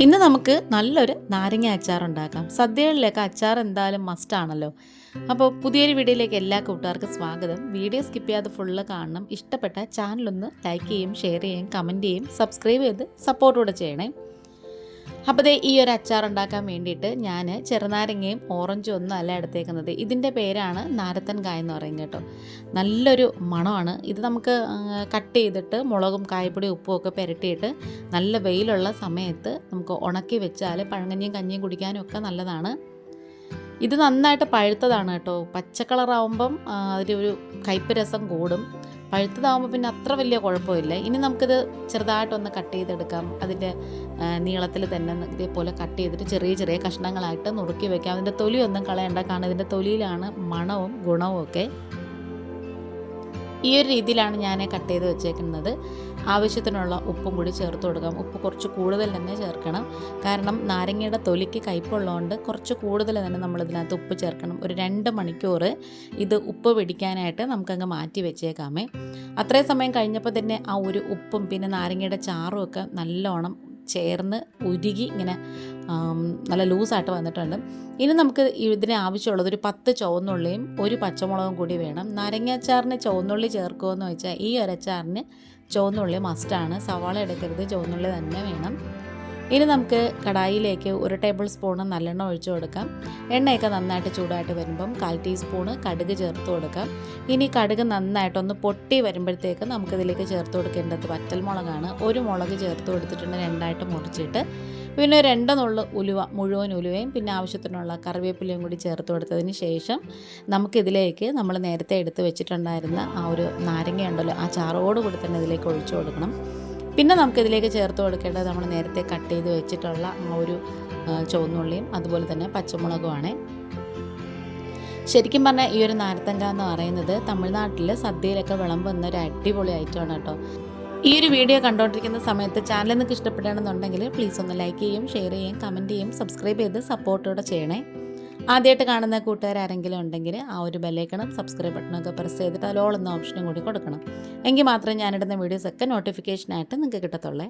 ഇന്ന് നമുക്ക് നല്ലൊരു നാരങ്ങ അച്ചാർ ഉണ്ടാക്കാം. സദ്യകളിലൊക്കെ അച്ചാർ എന്തായാലും മസ്റ്റാണല്ലോ. അപ്പോൾ പുതിയൊരു വീഡിയോയിലേക്ക് എല്ലാ കൂട്ടുകാർക്കും സ്വാഗതം. വീഡിയോ സ്കിപ്പ് ചെയ്യാതെ ഫുള്ള് കാണണം. ഇഷ്ടപ്പെട്ട ചാനലൊന്ന് ലൈക്ക് ചെയ്യും, ഷെയർ ചെയ്യും, കമൻറ്റ് ചെയ്യും, സബ്സ്ക്രൈബ് ചെയ്ത് സപ്പോർട്ടൂടെ ചെയ്യണേ. അപ്പോൾ ഈ ഒരു അച്ചാർ ഉണ്ടാക്കാൻ വേണ്ടിയിട്ട് ഞാൻ ചെറുനാരങ്ങയും ഓറഞ്ചും ഒന്നും അല്ല എടുത്തേക്കുന്നത്. ഇതിൻ്റെ പേരാണ് നാരത്തൻ കായ എന്ന് പറയും കേട്ടോ. നല്ലൊരു മണമാണ്. ഇത് നമുക്ക് കട്ട് ചെയ്തിട്ട് മുളകും കായപ്പൊടി ഉപ്പും ഒക്കെ പുരട്ടിയിട്ട് നല്ല വെയിലുള്ള സമയത്ത് നമുക്ക് ഉണക്കി വെച്ചാൽ പഴങ്കഞ്ഞിയും കഞ്ഞിയും കുടിക്കാനും ഒക്കെ നല്ലതാണ്. ഇത് നന്നായിട്ട് പഴുത്തതാണ് കേട്ടോ. പച്ച കളറാവുമ്പം അതിലൊരു കയ്പ്പ് രസം കൂടും. പഴുത്തതാകുമ്പോൾ പിന്നെ അത്ര വലിയ കുഴപ്പമില്ല. ഇനി നമുക്കിത് ചെറുതായിട്ടൊന്ന് കട്ട് ചെയ്തെടുക്കാം. അതിൻ്റെ നീളത്തിൽ തന്നെ ഇതേപോലെ കട്ട് ചെയ്തിട്ട് ചെറിയ ചെറിയ കഷ്ണങ്ങളായിട്ട് നുറുക്കി വയ്ക്കാം. അതിൻ്റെ തൊലിയൊന്നും കളയണ്ട, കാരണം ഇതിൻ്റെ തൊലിയിലാണ് മണവും ഗുണവും ഒക്കെ. ഈ ഒരു രീതിയിലാണ് ഞാൻ കട്ട് ചെയ്ത് വെച്ചേക്കുന്നത്. ആവശ്യത്തിനുള്ള ഉപ്പും കൂടി ചേർത്ത് കൊടുക്കാം. ഉപ്പ് കുറച്ച് കൂടുതൽ തന്നെ ചേർക്കണം, കാരണം നാരങ്ങയുടെ തൊലിക്ക് കയ്പുള്ളതുകൊണ്ട് കുറച്ച് കൂടുതൽ തന്നെ നമ്മളിതിനകത്ത് ഉപ്പ് ചേർക്കണം. ഒരു 2 മണിക്കൂർ ഇത് ഉപ്പ് പിടിക്കാനായിട്ട് നമുക്കങ്ങ് മാറ്റി വെച്ചേക്കാമേ. അത്രയും സമയം കഴിഞ്ഞപ്പോൾ തന്നെ ആ ഒരു ഉപ്പും പിന്നെ നാരങ്ങയുടെ ചാറും ഒക്കെ നല്ലോണം ചേർന്ന് ഉരുകി ഇങ്ങനെ നല്ല ലൂസായിട്ട് വന്നിട്ടുണ്ട്. ഇനി നമുക്ക് ഇതിന് ആവശ്യമുള്ളത് ഒരു 10 ചുവന്നുള്ളിയും ഒരു പച്ചമുളകും കൂടി വേണം. നാരങ്ങ അച്ചാറിന് ചുവന്നുള്ളി ചേർക്കുമെന്ന് വെച്ചാൽ ഈ ഒരു അച്ചാറിന് ചുവന്നുള്ളി മസ്റ്റാണ്. സവാള എടുക്കരുത്, ചുവന്നുള്ളി തന്നെ വേണം. ഇനി നമുക്ക് കടായിലേക്ക് 1 ടേബിൾ സ്പൂൺ നല്ലെണ്ണ ഒഴിച്ചു കൊടുക്കാം. എണ്ണയൊക്കെ നന്നായിട്ട് ചൂടായിട്ട് വരുമ്പം 1/4 ടീസ്പൂണ് കടുക് ചേർത്ത് കൊടുക്കാം. ഇനി കടുക് നന്നായിട്ടൊന്ന് പൊട്ടി വരുമ്പോഴത്തേക്ക് നമുക്കിതിലേക്ക് ചേർത്ത് കൊടുക്കേണ്ടത് വറ്റൽമുളകാണ്. 1 മുളക് ചേർത്ത് കൊടുത്തിട്ടുണ്ട്, 2ആയിട്ട് മുറിച്ചിട്ട്. പിന്നെ 2 നുള്ളു ഉലുവ, മുഴുവൻ ഉലുവയും പിന്നെ ആവശ്യത്തിനുള്ള കറിവേപ്പിലയും കൂടി ചേർത്ത് കൊടുത്തതിന് ശേഷം നമുക്കിതിലേക്ക് നമ്മൾ നേരത്തെ എടുത്ത് വെച്ചിട്ടുണ്ടായിരുന്ന ആ ഒരു നാരങ്ങ ഉണ്ടല്ലോ, ആ ചാറോട് കൂടി തന്നെ ഇതിലേക്ക് ഒഴിച്ചു കൊടുക്കണം. പിന്നെ നമുക്കിതിലേക്ക് ചേർത്ത് കൊടുക്കേണ്ടത് നമ്മൾ നേരത്തെ കട്ട് ചെയ്ത് വെച്ചിട്ടുള്ള ആ ഒരു ചുവന്നുള്ളിയും അതുപോലെ തന്നെ പച്ചമുളകുമാണ്. ശരിക്കും പറഞ്ഞാൽ ഈ ഒരു നാരത്തങ്ക എന്ന് പറയുന്നത് തമിഴ്നാട്ടിൽ സദ്യയിലൊക്കെ വിളമ്പുന്ന ഒരു അടിപൊളി ഐറ്റമാണ് കേട്ടോ. ഈ ഒരു വീഡിയോ കണ്ടുകൊണ്ടിരിക്കുന്ന സമയത്ത് ചാനൽ നിങ്ങൾക്ക് ഇഷ്ടപ്പെടുകയാണെന്നുണ്ടെങ്കിൽ പ്ലീസ് ഒന്ന് ലൈക്ക് ചെയ്യും, ഷെയർ ചെയ്യും, കമൻറ്റ് ചെയ്യും, സബ്സ്ക്രൈബ് ചെയ്ത് സപ്പോർട്ടോടെ ചെയ്യണേ. ആദ്യമായിട്ട് കാണുന്ന കൂട്ടുകാരെങ്കിലും ഉണ്ടെങ്കിൽ ആ ഒരു ബെല്ലൈക്കണം സബ്സ്ക്രൈബ് ബട്ടണൊക്കെ പ്രസ് ചെയ്തിട്ട് അതിൽ ഓൾ എന്ന ഓപ്ഷനും കൂടി കൊടുക്കണം. എങ്കിൽ മാത്രമേ ഞാനിടുന്ന വീഡിയോസൊക്കെ നോട്ടിഫിക്കേഷനായിട്ട് നിങ്ങൾക്ക് കിട്ടത്തുള്ളേ.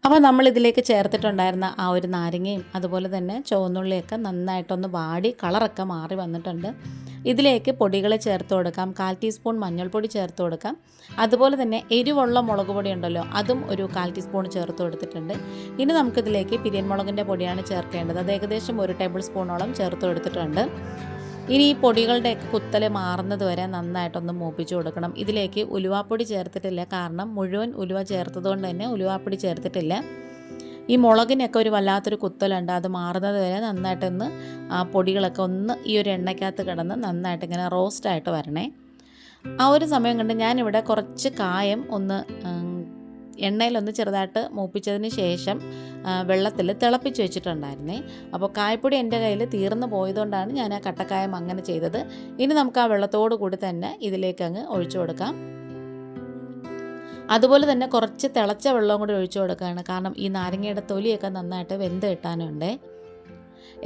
അപ്പോൾ നമ്മളിതിലേക്ക് ചേർത്തിട്ടുണ്ടായിരുന്ന ആ ഒരു നാരങ്ങയും അതുപോലെ തന്നെ ചുവന്നുള്ളിയൊക്കെ നന്നായിട്ടൊന്ന് വാടി കളറൊക്കെ മാറി വന്നിട്ടുണ്ട്. ഇതിലേക്ക് പൊടികൾ ചേർത്ത് കൊടുക്കാം. 1/4 ടീസ്പൂൺ മഞ്ഞൾപ്പൊടി ചേർത്ത് കൊടുക്കാം. അതുപോലെ തന്നെ എരിവുള്ള മുളക് പൊടി ഉണ്ടല്ലോ, അതും ഒരു 1/4 ടീസ്പൂൺ ചേർത്ത് കൊടുത്തിട്ടുണ്ട്. ഇനി നമുക്കിതിലേക്ക് പിരിയൻ മുളകിൻ്റെ പൊടിയാണ് ചേർക്കേണ്ടത്. അത് ഏകദേശം 1 ടേബിൾ സ്പൂണോളം ചേർത്ത് കൊടുത്തിട്ടുണ്ട്. ഇനി ഈ പൊടികളുടെയൊക്കെ കുത്തൽ മാറുന്നത് വരെ നന്നായിട്ടൊന്ന് മൂപ്പിച്ച് കൊടുക്കണം. ഇതിലേക്ക് ഉലുവാപ്പൊടി ചേർത്തിട്ടില്ല, കാരണം മുഴുവൻ ഉലുവ ചേർത്തതുകൊണ്ട് തന്നെ ഉലുവാപ്പൊടി ചേർത്തിട്ടില്ല. ഈ മുളകിനൊക്കെ ഒരു വല്ലാത്തൊരു കുത്തലുണ്ട്, അത് മാറുന്നത് വരെ നന്നായിട്ടൊന്ന് ആ പൊടികളൊക്കെ ഒന്ന് ഈ ഒരു എണ്ണയ്ക്കകത്ത് കിടന്ന് നന്നായിട്ട് ഇങ്ങനെ റോസ്റ്റായിട്ട് വരണേ. ആ ഒരു സമയം കൊണ്ട് ഞാനിവിടെ കുറച്ച് കായം ഒന്ന് എണ്ണയിലൊന്ന് ചെറുതായിട്ട് മൂപ്പിച്ചതിന് ശേഷം വെള്ളത്തിൽ തിളപ്പിച്ച് വെച്ചിട്ടുണ്ടായിരുന്നേ. അപ്പോൾ കായപ്പൊടി എൻ്റെ കയ്യിൽ തീർന്നു പോയതുകൊണ്ടാണ് ഞാൻ ആ കട്ടക്കായം അങ്ങനെ ചെയ്തത്. ഇനി നമുക്ക് ആ വെള്ളത്തോട് കൂടി തന്നെ ഇതിലേക്ക് അങ്ങ് ഒഴിച്ചു കൊടുക്കാം. അതുപോലെ തന്നെ കുറച്ച് തിളച്ച വെള്ളവും കൂടി ഒഴിച്ചു കൊടുക്കുകയാണ്, കാരണം ഈ നാരങ്ങയുടെ തൊലിയൊക്കെ നന്നായിട്ട് വെന്ത് കിട്ടാനുണ്ട്.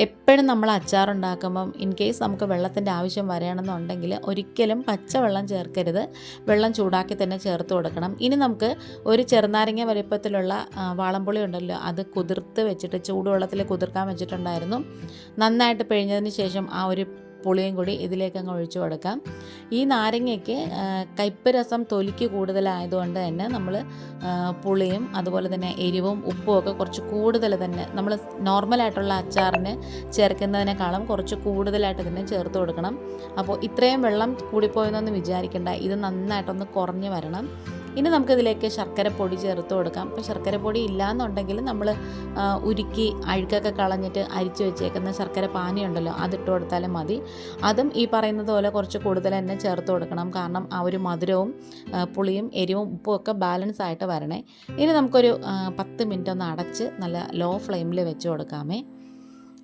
എപ്പോഴും നമ്മൾ അച്ചാറുണ്ടാക്കുമ്പം ഇൻ കേസ് നമുക്ക് വെള്ളത്തിൻ്റെ ആവശ്യം വരികയാണെന്നുണ്ടെങ്കിൽ ഒരിക്കലും പച്ചവെള്ളം ചേർക്കരുത്, വെള്ളം ചൂടാക്കി തന്നെ ചേർത്ത് കൊടുക്കണം. ഇനി നമുക്ക് ഒരു ചെറുനാരങ്ങ വലിപ്പത്തിലുള്ള വാളംപുളി ഉണ്ടല്ലോ, അത് കുതിർത്ത് വെച്ചിട്ട് ചൂടുവെള്ളത്തിൽ കുതിർക്കാൻ വെച്ചിട്ടുണ്ടായിരുന്നു. നന്നായിട്ട് പിഴിഞ്ഞതിന് ശേഷം ആ ഒരു പുളിയും കൂടി ഇതിലേക്ക് അങ്ങ് ഒഴിച്ചു കൊടുക്കാം. ഈ നാരങ്ങയ്ക്ക് കയ്പ്പ് രസം തൊലിക്ക് കൂടുതലായതുകൊണ്ട് തന്നെ നമ്മൾ പുളിയും അതുപോലെ തന്നെ എരിവും ഉപ്പും ഒക്കെ കുറച്ച് കൂടുതൽ തന്നെ നമ്മൾ നോർമലായിട്ടുള്ള അച്ചാറിന് ചേർക്കുന്നതിനേക്കാളും കുറച്ച് കൂടുതലായിട്ട് തന്നെ ചേർത്ത് കൊടുക്കണം. അപ്പോൾ ഇത്രയും വെള്ളം കൂടിപ്പോയെന്നൊന്നും വിചാരിക്കേണ്ട, ഇത് നന്നായിട്ടൊന്ന് കുറഞ്ഞ് വരണം. ഇനി നമുക്കിതിലേക്ക് ശർക്കരപ്പൊടി ചേർത്ത് കൊടുക്കാം. അപ്പോൾ ശർക്കരപ്പൊടി ഇല്ലയെന്നുണ്ടെങ്കിൽ നമ്മൾ ഉരുക്കി അഴുക്കൊക്കെ കളഞ്ഞിട്ട് അരിച്ച് വെച്ചേക്കുന്ന ശർക്കര പാനി ഉണ്ടല്ലോ, അതിട്ട് കൊടുത്താലും മതി. അതും ഈ പറയുന്നത് പോലെ കുറച്ച് കൂടുതൽ തന്നെ ചേർത്ത് കൊടുക്കണം, കാരണം ആ ഒരു മധുരവും പുളിയും എരിവും ഉപ്പും ഒക്കെ ബാലൻസ് ആയിട്ട് വരണേ. ഇനി നമുക്കൊരു 10 മിനിറ്റ് ഒന്ന് അടച്ച് നല്ല ലോ ഫ്ലെയിമിൽ വെച്ച് കൊടുക്കാമേ.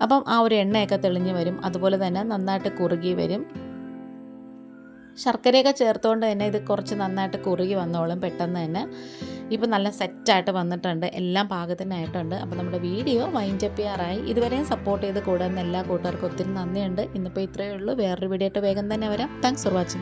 അപ്പം ആ ഒരു എണ്ണയൊക്കെ തെളിഞ്ഞ് വരും, അതുപോലെ തന്നെ നന്നായിട്ട് കുറുകി വരും. ശർക്കരയൊക്കെ ചേർത്തുകൊണ്ട് തന്നെ ഇത് കുറച്ച് നന്നായിട്ട് കുറുകി വന്നോളും പെട്ടെന്ന് തന്നെ. ഇപ്പോൾ നല്ല സെറ്റായിട്ട് വന്നിട്ടുണ്ട്, എല്ലാം പാകത്തിനായിട്ടുണ്ട്. അപ്പോൾ നമ്മുടെ വീഡിയോ വൈൻഡ് അപ്പ് ചെയ്യാറായി. ഇതുവരെയും സപ്പോർട്ട് ചെയ്ത് കൂടുന്ന എല്ലാ കൂട്ടുകാർക്കും ഒത്തിരി നന്ദിയുണ്ട്. ഇന്നിപ്പോൾ ഇത്രയേ ഉള്ളൂ. വേറൊരു വീഡിയോ ആയിട്ട് വേഗം തന്നെ വരാം. Thanks for watching.